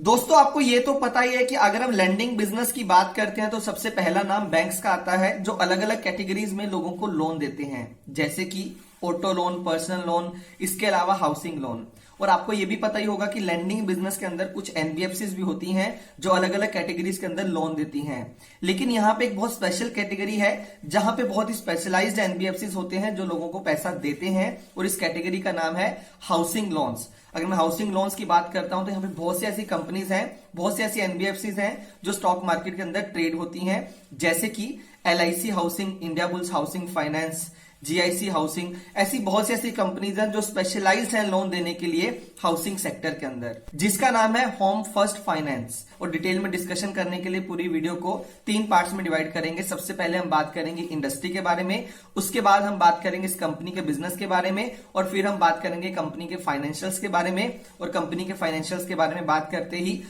दोस्तों आपको ये तो पता ही है कि अगर हम लेंडिंग बिजनेस की बात करते हैं तो सबसे पहला नाम बैंक्स का आता है, जो अलग अलग कैटेगरीज में लोगों को लोन देते हैं, जैसे कि ऑटो लोन, पर्सनल लोन, इसके अलावा हाउसिंग लोन। और आपको ये भी पता ही होगा कि लेंडिंग बिजनेस के अंदर कुछ एनबीएफसीज भी होती हैं जो अलग अलग कैटेगरीज के अंदर लोन देती हैं। लेकिन यहाँ पे एक बहुत स्पेशल कैटेगरी है जहां पे बहुत ही स्पेशलाइज्ड एनबीएफसीज होते हैं जो लोगों को पैसा देते हैं, और इस कैटेगरी का नाम है हाउसिंग लोन्स। अगर मैं हाउसिंग लोन्स की बात करता हूं तो यहाँ पे बहुत सी ऐसी कंपनीज हैं, बहुत सी ऐसी एनबीएफसीज हैं जो स्टॉक मार्केट के अंदर ट्रेड होती हैं, जैसे कि LIC housing, India bulls housing finance, GIC housing. ऐसी बहुत सी ऐसी कंपनीज हैं जो स्पेशलाइज्ड हैं लोन देने के लिए हाउसिंग सेक्टर के अंदर, जिसका नाम है होम फर्स्ट फाइनेंस। और डिटेल में डिस्कशन करने के लिए पूरी वीडियो को 3 पार्ट्स में डिवाइड करेंगे। सबसे पहले हम बात करेंगे इंडस्ट्री के बारे में, उसके बाद हम बात करेंगे इस कंपनी के बिजनेस के बारे में, और फिर हम बात करेंगे कंपनी के फाइनेंशियल्स के बारे में। और कंपनी के फाइनेंशियल्स के बारे में बात करते ही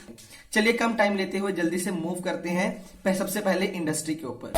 चलिए कम टाइम लेते हुए जल्दी से मूव करते हैं सबसे पहले इंडस्ट्री के ऊपर।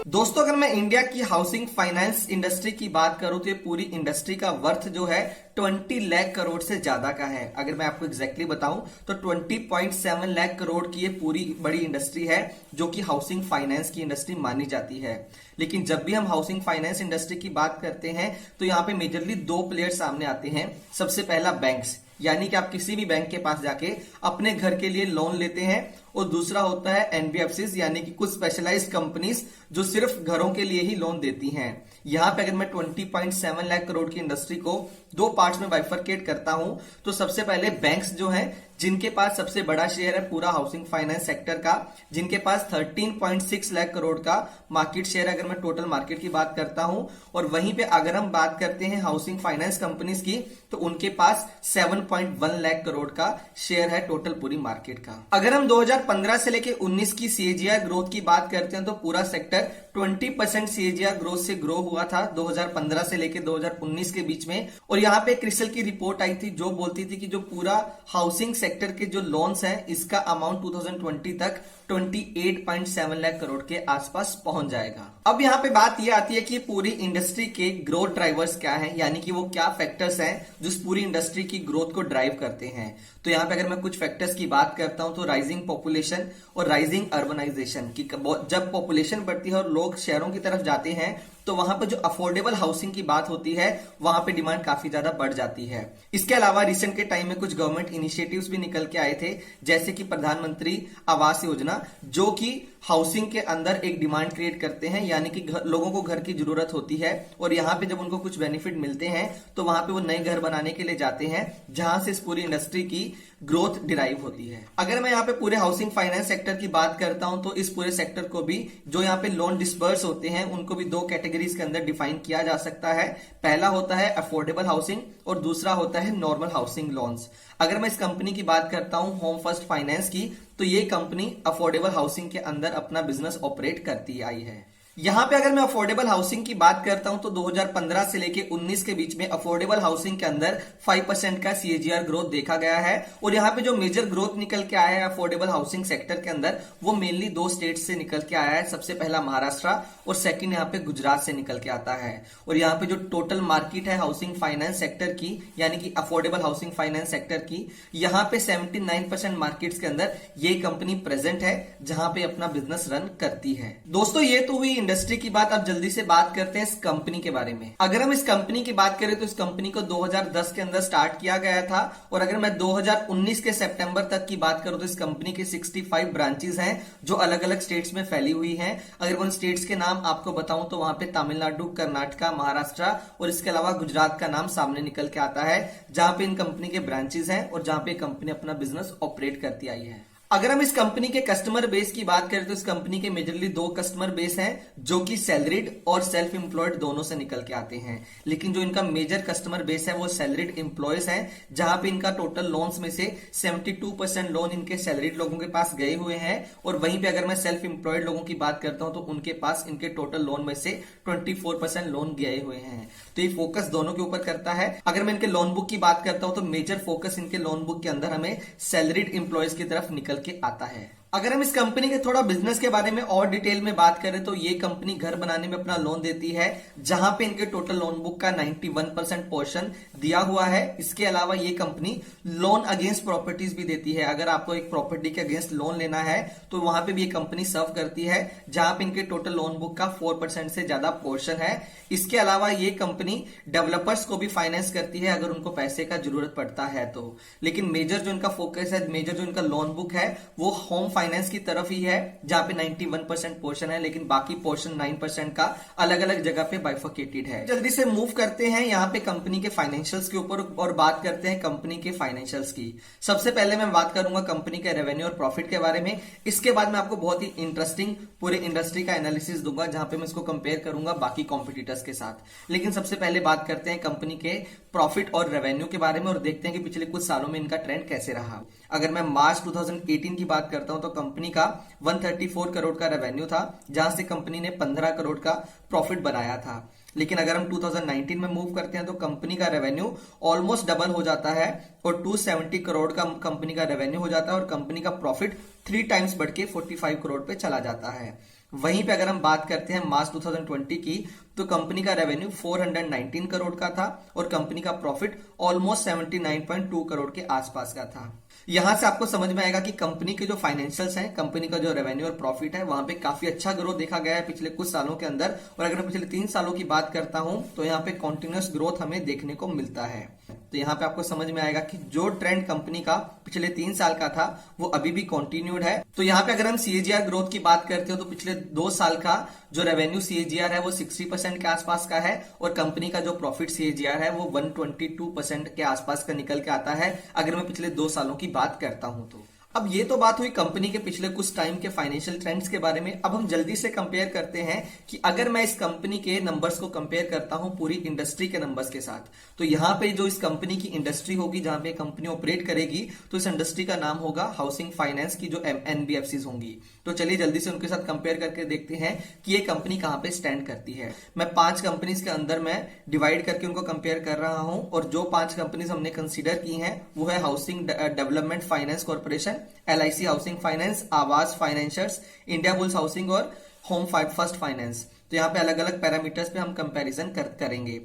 दोस्तों अगर मैं इंडिया की हाउसिंग फाइनेंस इंडस्ट्री की बात करूं तो ये पूरी इंडस्ट्री का वर्थ जो है 20 लाख करोड़ से ज्यादा का है। अगर मैं आपको एग्जैक्टली बताऊं तो 20.7 लाख करोड़ की ये पूरी बड़ी इंडस्ट्री है जो कि हाउसिंग फाइनेंस की इंडस्ट्री मानी जाती है। लेकिन जब भी हम हाउसिंग फाइनेंस इंडस्ट्री की बात करते हैं तो यहाँ पे मेजरली 2 प्लेयर सामने आते हैं। सबसे पहला बैंक्स, यानी कि आप किसी भी बैंक के पास जाके अपने घर के लिए लोन लेते हैं, और दूसरा होता है एनबीएफसीज, यानी कि कुछ स्पेशलाइज्ड कंपनीज जो सिर्फ घरों के लिए ही लोन देती हैं। यहां पे अगर मैं 20.7 लाख करोड़ की इंडस्ट्री को 2 पार्ट्स में बाइफरकेट करता हूं तो सबसे पहले बैंक्स जो हैं, जिनके पास सबसे बड़ा शेयर है पूरा हाउसिंग फाइनेंस सेक्टर का, जिनके पास 13.6 लाख करोड़ का मार्केट शेयर है अगर मैं टोटल मार्केट की बात करता हूं। और वहीं पे अगर हम बात करते हैं हाउसिंग फाइनेंस कंपनीज की तो उनके पास 7.1 लाख करोड़ का शेयर है टोटल पूरी मार्केट का। अगर हम 2015 से लेकर 19 की सीएजीआर ग्रोथ की बात करते हैं तो पूरा सेक्टर 20% सीएजीआर ग्रोथ से ग्रो हुआ था 2015 से लेकर 2019 के बीच में। और यहाँ पे क्रिसल की रिपोर्ट आई थी जो बोलती थी कि जो पूरा हाउसिंग सेक्टर के जो लोन्स हैं इसका अमाउंट 2020 तक 28.7 लाख करोड़ के आसपास पहुंच जाएगा। अब यहाँ पे बात ये आती है कि पूरी इंडस्ट्री के ग्रोथ ड्राइवर्स क्या हैं, यानी कि वो क्या फैक्टर्स हैं जो इस पूरी इंडस्ट्री की ग्रोथ को ड्राइव करते हैं। तो यहाँ पे अगर मैं कुछ फैक्टर्स की बात करता हूं तो राइजिंग पॉपुलेशन और राइजिंग अर्बनाइजेशन की, जब पॉपुलेशन बढ़ती है और लोग शहरों की तरफ जाते हैं तो वहां पे जो अफोर्डेबल हाउसिंग की बात होती है वहां पे डिमांड काफी ज्यादा बढ़ जाती है। इसके अलावा रिसेंट के टाइम में कुछ गवर्नमेंट इनिशिएटिव्स भी निकल के आए थे, जैसे कि प्रधानमंत्री आवास योजना, जो कि हाउसिंग के अंदर एक डिमांड क्रिएट करते हैं, यानी कि लोगों को घर की जरूरत होती है और यहाँ पे जब उनको कुछ बेनिफिट मिलते हैं तो वहां पे वो नए घर बनाने के लिए जाते हैं, जहां से इस पूरी इंडस्ट्री की ग्रोथ डिराइव होती है। अगर मैं यहाँ पे पूरे हाउसिंग फाइनेंस सेक्टर की बात करता हूं तो इस पूरे सेक्टर को भी, जो यहाँ पे लोन डिस्पर्स होते हैं, उनको भी 2 कैटेगरीज के अंदर डिफाइन किया जा सकता है। पहला होता है अफोर्डेबल हाउसिंग और दूसरा होता है नॉर्मल हाउसिंग लोन्स। अगर मैं इस कंपनी की बात करता हूं होम फर्स्ट फाइनेंस की, तो ये कंपनी अफोर्डेबल हाउसिंग के अंदर अपना बिजनेस ऑपरेट करती आई है। यहां पे अगर मैं अफोर्डेबल हाउसिंग की बात करता हूं तो 2015 से लेके 19 के बीच में अफोर्डेबल हाउसिंग के अंदर 5% का सीएजीआर ग्रोथ देखा गया है। और यहां पे जो मेजर ग्रोथ निकल के आया है अफोर्डेबल हाउसिंग सेक्टर के अंदर, वो मेनली 2 स्टेट से निकल के आया है। सबसे पहला महाराष्ट्र और सेकंड यहाँ पे गुजरात से निकल के आता है। और यहाँ पे जो टोटल मार्केट है हाउसिंग फाइनेंस सेक्टर की, यानी कि अफोर्डेबल हाउसिंग फाइनेंस सेक्टर की, यहाँ पे 79% मार्केट्स के अंदर ये कंपनी प्रेजेंट है जहां पे अपना बिजनेस रन करती है। दोस्तों ये तो हुई इंडस्ट्री की बात। अब जल्दी से बात करते हैं इस कंपनी के बारे में। अगर हम इस कंपनी की बात करें तो इस कंपनी को 2010 के अंदर स्टार्ट किया गया था, और अगर मैं 2019 के सितंबर तक की बात करूं तो इस कंपनी के 65 ब्रांचेस हैं जो अलग अलग स्टेट्स में फैली हुई हैं। अगर उन स्टेट्स के नाम आपको बताऊं तो वहां पे तमिलनाडु, कर्नाटका, महाराष्ट्र और इसके अलावा गुजरात का नाम सामने निकल के आता है, जहां पे इन कंपनी के ब्रांचेस हैं और जहां पे कंपनी अपना बिजनेस ऑपरेट करती आई है। अगर हम इस कंपनी के कस्टमर बेस की बात करें तो इस कंपनी के मेजरली 2 कस्टमर बेस हैं जो कि सैलरीड और सेल्फ एम्प्लॉयड दोनों से निकल के आते हैं। लेकिन जो इनका मेजर कस्टमर बेस है वो सैलरीड एम्प्लॉयज हैं, जहां पे इनका टोटल लोन्स में से 72% लोन इनके सैलरीड लोगों के पास गए हुए हैं। और वहीं पे अगर मैं सेल्फ एम्प्लॉयड लोगों की बात करता हूं तो उनके पास इनके टोटल लोन में से 24% लोन गए हुए हैं। तो ये फोकस दोनों के ऊपर करता है। अगर मैं इनके लोन बुक की बात करता हूं तो मेजर फोकस इनके लोन बुक के अंदर हमें सैलरीड एम्प्लॉयज की तरफ निकल के आता है। अगर हम इस कंपनी के थोड़ा बिजनेस के बारे में और डिटेल में बात करें तो ये कंपनी घर बनाने में अपना लोन देती है, जहां पे इनके टोटल लोन बुक का 91% पोर्शन दिया हुआ है। इसके अलावा ये कंपनी लोन अगेंस्ट प्रॉपर्टीज भी देती है। अगर आपको एक प्रॉपर्टी के अगेंस्ट लोन लेना है तो वहां पे भी ये कंपनी सर्व करती है, जहां पे इनके टोटल लोन बुक का 4% से ज्यादा पोर्शन है। इसके अलावा ये कंपनी डेवलपर्स को भी फाइनेंस करती है अगर उनको पैसे का जरूरत पड़ता है तो। लेकिन मेजर जो इनका फोकस है, मेजर जो इनका लोन बुक है वो होम फाइनेंस की तरफ ही है, जहां पे 91% पोर्शन है, लेकिन बाकी पोर्शन 9% का अलग अलग जगह पे बाइफर्केटेड है। जल्दी से मूव करते हैं यहाँ पे कंपनी के फाइनेंशियल्स के ऊपर और बात करते हैं कंपनी के फाइनेंशियल्स की। सबसे पहले मैं बात करूंगा कंपनी के रेवेन्यू और प्रॉफिट के बारे में। इसके बाद मैं आपको बहुत ही इंटरेस्टिंग पूरे इंडस्ट्री का एनालिसिस दूंगा, जहां पे मैं इसको कंपेयर करूंगा बाकी कॉम्पिटिटर्स के साथ। लेकिन सबसे पहले बात करते हैं कंपनी के प्रॉफिट और रेवेन्यू के बारे में और देखते हैं कि पिछले कुछ सालों में इनका ट्रेंड कैसे रहा। अगर मैं मार्च 2018 की बात करता हूं तो कंपनी का 134 करोड़ का रेवेन्यू था, जहां से कंपनी ने 15 करोड़ का प्रॉफिट बनाया था। लेकिन अगर हम 2019 में मूव करते हैं तो कंपनी का रेवेन्यू ऑलमोस्ट डबल हो जाता है और 270 करोड़ का कंपनी का रेवेन्यू हो जाता है और कंपनी का प्रॉफिट 3 टाइम्स बढ़ के 45 करोड़ पे चला जाता है। वहीं पे अगर हम बात करते हैं मार्च 2020 की तो कंपनी का रेवेन्यू 419 करोड़ का था और कंपनी का प्रॉफिट ऑलमोस्ट 79.2 करोड़ के आसपास का था। यहां से आपको समझ में आएगा कि कंपनी के जो फाइनेंशियल्स हैं, कंपनी का जो रेवेन्यू और प्रॉफिट है, वहां पे काफी अच्छा ग्रोथ देखा गया है पिछले कुछ सालों के अंदर। और अगर मैं पिछले 3 सालों की बात करता हूं तो यहाँ पे कॉन्टिन्यूअस ग्रोथ हमें देखने को मिलता है। तो यहाँ पे आपको समझ में आएगा कि जो ट्रेंड कंपनी का पिछले 3 साल का था वो अभी भी कंटिन्यूड है। तो यहाँ पे अगर हम सीएजीआर ग्रोथ की बात करते हो तो पिछले 2 साल का जो रेवेन्यू सीएजीआर है वो 60% के आसपास का है और कंपनी का जो प्रॉफिट सीएजीआर है वो 122% के आसपास का निकल के आता है, अगर मैं पिछले 2 सालों की बात करता हूं तो। अब ये तो बात हुई कंपनी के पिछले कुछ टाइम के फाइनेंशियल ट्रेंड्स के बारे में। अब हम जल्दी से कंपेयर करते हैं कि अगर मैं इस कंपनी के नंबर्स को कंपेयर करता हूं पूरी इंडस्ट्री के नंबर्स के साथ, तो यहां पे जो इस कंपनी की इंडस्ट्री होगी, जहां पे कंपनी ऑपरेट करेगी, तो इस इंडस्ट्री का नाम होगा हाउसिंग फाइनेंस की जो एनबीएफसीज होंगी। तो चलिए जल्दी से उनके साथ कंपेयर करके देखते हैं कि ये कंपनी कहां पे स्टैंड करती है। मैं 5 कंपनीज के अंदर मैं डिवाइड करके उनको कंपेयर कर रहा हूं और जो 5 कंपनीज हमने कंसीडर की हैं वो है housing development finance corporation, LIC housing finance, आवास फाइनेंसर्स, इंडिया बुल्स हाउसिंग और होम फर्स्ट फाइनेंस। तो यहाँ पे अलग अलग पैरामीटर्स पे हम कंपैरिजन करेंगे।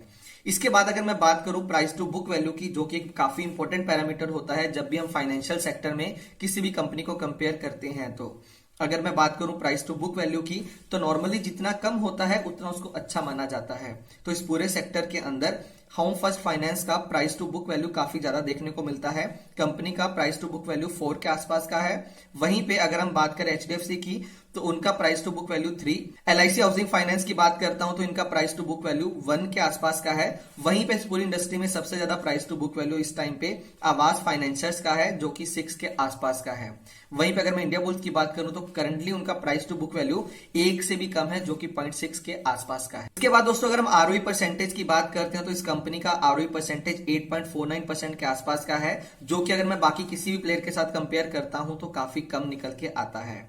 इसके बाद अगर मैं बात करूं प्राइस टू बुक वैल्यू की, जो कि एक काफी इंपॉर्टेंट पैरामीटर होता है जब भी हम फाइनेंशियल सेक्टर में किसी भी कंपनी को कंपेयर करते हैं, तो अगर मैं बात करूं प्राइस टू बुक वैल्यू की तो नॉर्मली जितना कम होता है उतना उसको अच्छा माना जाता है। तो इस पूरे सेक्टर के अंदर होम फर्स्ट फाइनेंस का प्राइस टू बुक वैल्यू काफी ज्यादा देखने को मिलता है। कंपनी का प्राइस टू बुक वैल्यू 4 के आसपास का है। वहीं पे अगर हम बात करें एचडीएफसी की तो उनका price to book value 3। LIC housing finance की बात करता हूं तो इनका प्राइस टू बुक वैल्यू 1 के आसपास का है। वहीं पे इस पूरी इंडस्ट्री में सबसे ज्यादा प्राइस टू बुक वैल्यू इस टाइम पे आवास फाइनेंसर्स का है, जो कि 6 के आसपास का है। वहीं पे अगर मैं इंडिया बुल्स की बात करूं तो करंटली उनका प्राइस टू बुक वैल्यू 1 से भी कम है, जो कि 0.6 के आसपास का है। इसके बाद दोस्तों अगर हम आरओई परसेंटेज की बात करते हैं तो इस कंपनी का आरओई परसेंटेज 8.49% के आसपास का है, जो कि अगर मैं बाकी किसी भी प्लेयर के साथ कंपेयर करता हूं तो काफी कम निकल के आता है।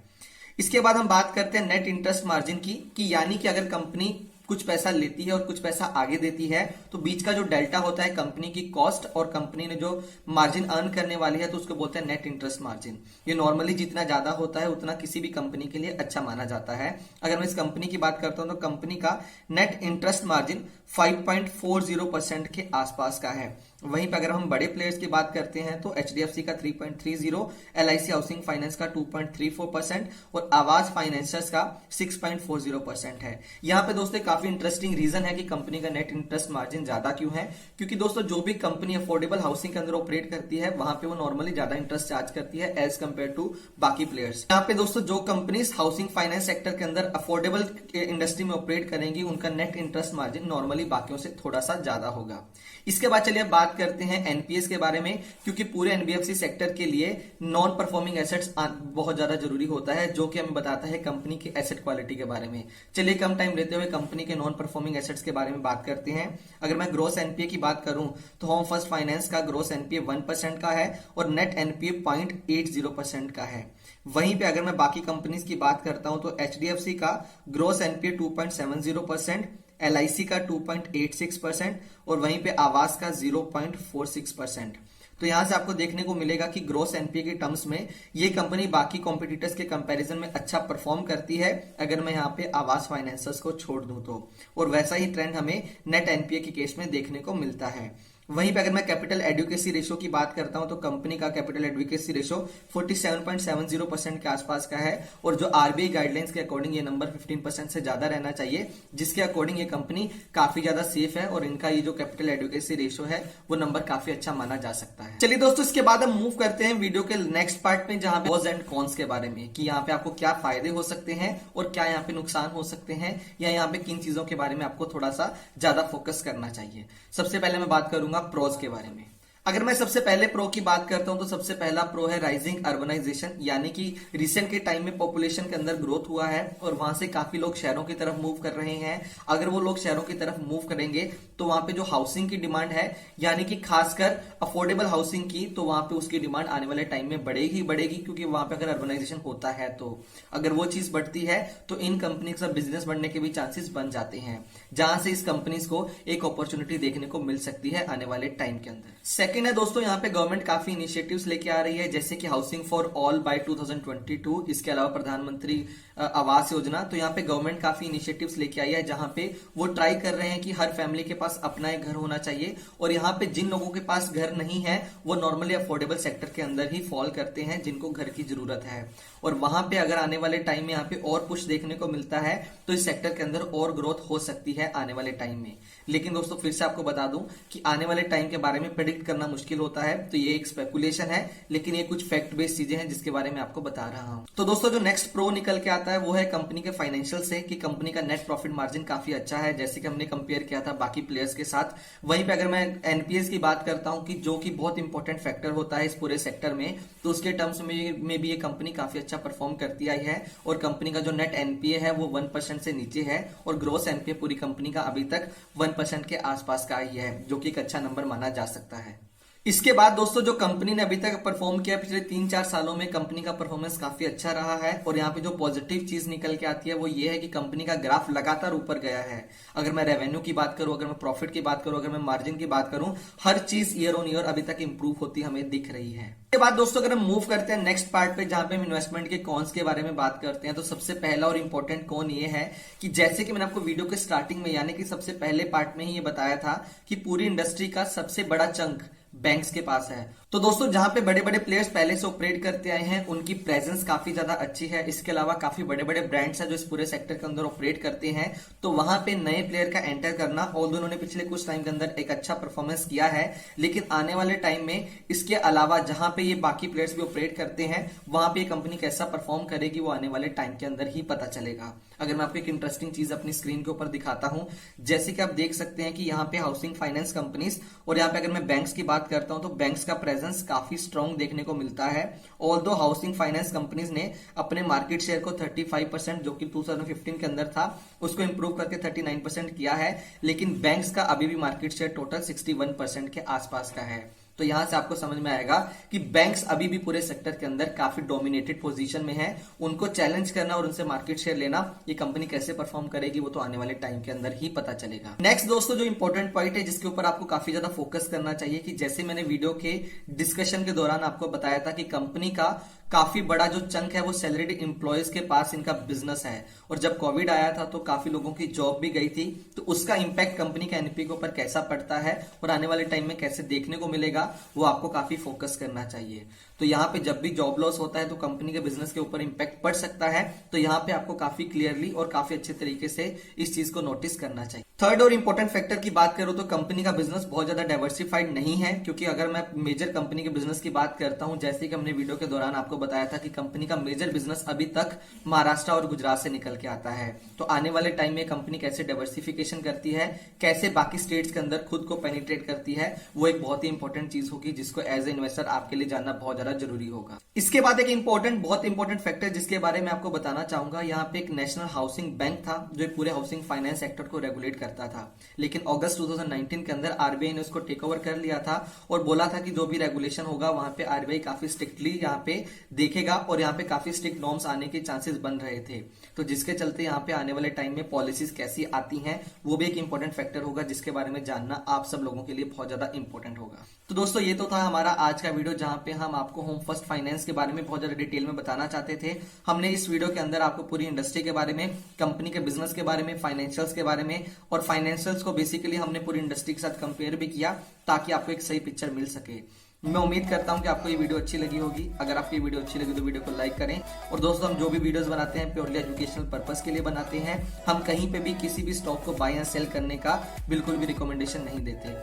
इसके बाद हम बात करते हैं नेट इंटरेस्ट मार्जिन की, कि यानी कि अगर कंपनी कुछ पैसा लेती है और कुछ पैसा आगे देती है तो बीच का जो डेल्टा होता है कंपनी की कॉस्ट और कंपनी ने जो मार्जिन अर्न करने वाली है, तो उसको बोलते हैं नेट इंटरेस्ट मार्जिन। ये नॉर्मली जितना ज्यादा होता है उतना किसी भी कंपनी के लिए अच्छा माना जाता है। अगर मैं इस कंपनी की बात करता हूं तो कंपनी का नेट इंटरेस्ट मार्जिन 5.40% के आसपास का है। वहीं पर अगर हम बड़े प्लेयर्स की बात करते हैं तो एचडीएफसी का 3.30, एलआईसी हाउसिंग फाइनेंस का 2.34% और आवास फाइनेंसर्स का 6.40% है। यहाँ पे दोस्तों काफी इंटरेस्टिंग रीजन है कि कंपनी का नेट इंटरेस्ट मार्जिन ज्यादा क्यों है, क्योंकि दोस्तों जो भी कंपनी अफोर्डेबल हाउसिंग के अंदर ऑपरेट करती है वहां पे वो नॉर्मली ज्यादा इंटरेस्ट चार्ज करती है एज कम्पेयर टू बाकी प्लेयर्स। यहाँ पे दोस्तों जो कंपनीज हाउसिंग फाइनेंस सेक्टर के अंदर अफोर्डेबल इंडस्ट्री में ऑपरेट करेंगी उनका नेट इंटरेस्ट मार्जिन नॉर्मली बाकियों से थोड़ा सा ज्यादा होगा। इसके बाद चलिए बात करते हैं एनपीएस के बारे में, क्योंकि पूरे एनबीएफसी सेक्टर के लिए नॉन परफॉर्मिंग एसेट्स बहुत ज्यादा जरूरी होता है, जो कि हमें बताता है कंपनी की एसेट क्वालिटी के बारे में। चलिए कम टाइम लेते हुए कंपनी के नॉन परफॉर्मिंग एसेट्स के बारे में बात करते हैं। अगर मैं ग्रोस एनपीए की बात करूं तो होम फर्स्ट फाइनेंस का ग्रोस एनपीए 1% का है और नेट एनपीए 0.80% का है। वहीं पे अगर मैं बाकी कंपनीज की बात करता हूं तो एचडीएफसी का ग्रोस एनपीए 2.70%, एलआईसी का 2.86% और वहीं पे आवास का 0.46%। तो यहां से आपको देखने को मिलेगा कि ग्रॉस एनपीए के टर्म्स में ये कंपनी बाकी कॉम्पिटिटर्स के कंपैरिजन में अच्छा परफॉर्म करती है, अगर मैं यहाँ पे आवास फाइनेंसर्स को छोड़ दूं तो। और वैसा ही ट्रेंड हमें नेट एनपीए के केस में देखने को मिलता है। वहीं पे अगर मैं कैपिटल एडुकेसी रेशो की बात करता हूं तो कंपनी का कैपिटल एडुकेसी रेशो 47.70% के आसपास का है, और जो आरबीआई गाइडलाइंस के अकॉर्डिंग ये नंबर 15% से ज्यादा रहना चाहिए, जिसके अकॉर्डिंग ये कंपनी काफी ज्यादा सेफ है और इनका ये जो कैपिटल एडुकेसी रेशो है वो नंबर काफी अच्छा माना जा सकता है। चलिए दोस्तों, इसके बाद हम मूव करते हैं वीडियो के नेक्स्ट पार्ट में, जहां पे प्रोस एंड कॉन्स के बारे में, कि यहाँ पे आपको क्या फायदे हो सकते हैं और क्या यहाँ पे नुकसान हो सकते हैं, या यहाँ पे किन चीजों के बारे में आपको थोड़ा सा ज्यादा फोकस करना चाहिए। सबसे पहले मैं बात करूंगा प्रोज के बारे में। अगर मैं सबसे पहले प्रो की बात करता हूं तो सबसे पहला प्रो है राइजिंग अर्बनाइजेशन, यानी कि रिसेंट के टाइम में पॉपुलेशन के अंदर ग्रोथ हुआ है और वहां से काफी लोग शहरों की तरफ मूव कर रहे हैं। अगर वो लोग शहरों की तरफ मूव करेंगे तो वहां पे जो हाउसिंग की डिमांड है, यानी कि खासकर अफोर्डेबल हाउसिंग की, तो वहां पे उसकी डिमांड आने वाले टाइम में बढ़ेगी बढ़ेगी, क्योंकि वहां पे अगर अर्बनाइजेशन होता है तो अगर वो चीज बढ़ती है तो इन कंपनी का बिजनेस बढ़ने के भी चांसेस बन जाते हैं, जहां से इस कंपनीज को एक अपॉर्चुनिटी देखने को मिल सकती है आने वाले टाइम के अंदर। सेकंड है दोस्तों, यहाँ पे गवर्नमेंट काफी इनिशिएटिव्स लेके आ रही है, जैसे कि हाउसिंग फॉर ऑल बाय 2022, इसके अलावा प्रधानमंत्री आवास योजना। तो यहाँ पे गवर्नमेंट काफी इनिशिएटिव्स लेके आई है, जहां पे वो ट्राई कर रहे हैं कि हर फैमिली के पास अपना एक घर होना चाहिए, और यहाँ पे जिन लोगों के पास घर नहीं है वो नॉर्मली अफोर्डेबल सेक्टर के अंदर ही फॉल करते हैं, जिनको घर की जरूरत है। और वहां पे अगर आने वाले टाइम में यहाँ पे और पुश देखने को मिलता है तो इस सेक्टर के अंदर और ग्रोथ हो सकती है आने वाले टाइम में। लेकिन दोस्तों फिर से आपको बता दूं कि आने वाले टाइम के बारे में प्रेडिक्ट करना मुश्किल होता है, तो ये एक स्पेकुलेशन है, लेकिन ये कुछ फैक्ट बेस्ड चीजें हैं जिसके बारे में आपको बता रहा हूं। तो दोस्तों जो नेक्स्ट प्रो निकल के आता है वो है कंपनी के फाइनेंशियल से, कि कंपनी का नेट प्रॉफिट मार्जिन काफी अच्छा है, जैसे कि हमने कंपेयर किया था बाकी प्लेयर्स के साथ। वहीं पे अगर मैं एनपीएस की बात करता हूं, कि जो कि बहुत इंपॉर्टेंट फैक्टर होता है इस पूरे सेक्टर में, तो उसके टर्म्स में भी ये कंपनी काफी अच्छा परफॉर्म करती आई है, और कंपनी का जो नेट एनपीए है वो 1% से नीचे है, और ग्रोस एनपीए पूरी कंपनी का अभी तक 1% के आसपास का ही है, जो कि एक अच्छा नंबर माना जा सकता है। इसके बाद दोस्तों जो कंपनी ने अभी तक परफॉर्म किया, पिछले 3-4 सालों में कंपनी का परफॉर्मेंस काफी अच्छा रहा है, और यहाँ पे जो पॉजिटिव चीज निकल के आती है वो ये है कि कंपनी का ग्राफ लगातार ऊपर गया है। अगर मैं रेवेन्यू की बात करूं, अगर मैं प्रॉफिट की बात करूं, अगर मैं मार्जिन की बात करूं, हर चीज ईयर ऑन ईयर अभी तक इंप्रूव होती हमें दिख रही है। इसके बाद दोस्तों अगर हम मूव करते हैं नेक्स्ट पार्ट पे, जहां पे हम इन्वेस्टमेंट के कॉन्स के बारे में बात करते हैं, तो सबसे पहला और इंपॉर्टेंट कॉन ये है कि जैसे कि मैंने आपको वीडियो के स्टार्टिंग में, यानी कि सबसे पहले पार्ट में ही ये बताया था कि पूरी इंडस्ट्री का सबसे बड़ा चंक बैंक्स के पास है। तो दोस्तों जहां पे बड़े बड़े प्लेयर्स पहले से ऑपरेट करते आए हैं, उनकी प्रेजेंस काफी ज्यादा अच्छी है। इसके अलावा काफी बड़े बड़े ब्रांड्स हैं जो इस पूरे सेक्टर के अंदर ऑपरेट करते हैं, तो वहां पे नए प्लेयर का एंटर करना, और उन्होंने पिछले कुछ टाइम के अंदर एक अच्छा परफॉर्मेंस किया है, लेकिन आने वाले टाइम में इसके अलावा जहां पे ये बाकी प्लेयर्स भी ऑपरेट करते हैं, वहां पे ये कंपनी कैसा परफॉर्म करेगी वो आने वाले टाइम के अंदर ही पता चलेगा। अगर मैं आपको एक इंटरेस्टिंग चीज अपनी स्क्रीन के ऊपर दिखाता हूं, जैसे कि आप देख सकते हैं कि यहाँ पे हाउसिंग फाइनेंस कंपनीज, और यहाँ पे अगर मैं बैंक्स की बात करता हूं तो बैंक्स का प्रेजेंस काफी स्ट्रॉन्ग देखने को मिलता है। ऑल्दो हाउसिंग फाइनेंस कंपनीज ने अपने मार्केट शेयर को 35%, जो कि 2015 के अंदर था, उसको इंप्रूव करके 39% किया है, लेकिन बैंक्स का अभी भी मार्केट शेयर टोटल 61% के आसपास का है। तो यहां से आपको समझ में आएगा कि बैंक्स अभी भी पूरे सेक्टर के अंदर काफी डोमिनेटेड पोजीशन में है। उनको चैलेंज करना और उनसे मार्केट शेयर लेना, ये कंपनी कैसे परफॉर्म करेगी वो तो आने वाले टाइम के अंदर ही पता चलेगा। नेक्स्ट दोस्तों जो इंपॉर्टेंट पॉइंट है जिसके ऊपर आपको काफी ज्यादा फोकस करना चाहिए, कि जैसे मैंने वीडियो के डिस्कशन के दौरान आपको बताया था कि कंपनी का काफी बड़ा जो चंक है वो सैलरीड एम्प्लॉयज के पास इनका बिजनेस है, और जब कोविड आया था तो काफी लोगों की जॉब भी गई थी, तो उसका इंपैक्ट कंपनी के एनपी के ऊपर कैसा पड़ता है और आने वाले टाइम में कैसे देखने को मिलेगा, वो आपको काफी फोकस करना चाहिए। तो यहाँ पे जब भी जॉब लॉस होता है तो कंपनी के बिजनेस के ऊपर इंपैक्ट पड़ सकता है, तो यहाँ पे आपको काफी क्लियरली और काफी अच्छे तरीके से इस चीज को नोटिस करना चाहिए। थर्ड और इंपॉर्टेंट फैक्टर की बात करूं तो कंपनी का बिजनेस बहुत ज्यादा डाइवर्सिफाइड नहीं है, क्योंकि अगर मैं मेजर कंपनी के बिजनेस की बात करता हूं, जैसे कि हमने वीडियो के दौरान आपको बताया था कि कंपनी का मेजर बिजनेस अभी तक महाराष्ट्र और गुजरात से निकल के आता है। तो आने वाले टाइम में कंपनी कैसे डाइवर्सिफिकेशन करती है, कैसे बाकी स्टेट्स के अंदर खुद को पेनिट्रेट करती है, वो एक बहुत ही इंपॉर्टेंट चीज होगी, जिसको एज ए इन्वेस्टर आपके लिए जानना बहुत ज्यादा ज्यादा जरूरी होगा। इसके बाद एक इंपॉर्टेंट, बहुत इंपॉर्टेंट फैक्टर जिसके बारे में आपको बताना चाहूंगा, यहाँ पे एक नेशनल हाउसिंग बैंक था जो पूरे हाउसिंग फाइनेंस सेक्टर को रेगुलेट करता था, लेकिन अगस्त 2019 के अंदर आरबीआई ने उसको टेक ओवर कर लिया था और बोला था कि जो भी रेगुलेशन होगा वहां पे आरबीआई काफी स्ट्रिक्टली यहाँ पे देखेगा और यहाँ पे काफी स्ट्रिक्ट नॉर्म्स आने के चांसेस बन रहे थे। तो जिसके चलते यहाँ पे आने वाले टाइम में पॉलिसीज कैसी आती हैं वो भी एक इंपॉर्टेंट फैक्टर होगा जिसके बारे में जानना आप सब लोगों के लिए बहुत ज्यादा इंपॉर्टेंट होगा। तो दोस्तों ये तो था हमारा आज का वीडियो जहां पे हम आपको होम फर्स्ट फाइनेंस के बारे में बहुत ज्यादा डिटेल में बताना चाहते थे। हमने इस वीडियो के अंदर आपको पूरी इंडस्ट्री के बारे में, कंपनी के बिजनेस के बारे में, फाइनेंशियल्स के बारे में और फाइनेंशियल्स को बेसिकली हमने पूरी इंडस्ट्री के साथ कंपेयर भी किया ताकि आपको एक सही पिक्चर मिल सके। मैं उम्मीद करता हूं कि आपको ये वीडियो अच्छी लगी होगी। अगर आपको ये वीडियो अच्छी लगी तो वीडियो को लाइक करें। और दोस्तों हम जो भी वीडियोस बनाते हैं प्योरली एजुकेशनल पर्पस के लिए बनाते हैं। हम कहीं पे भी किसी भी स्टॉक को बाय या सेल करने का बिल्कुल भी रिकमेंडेशन नहीं देते।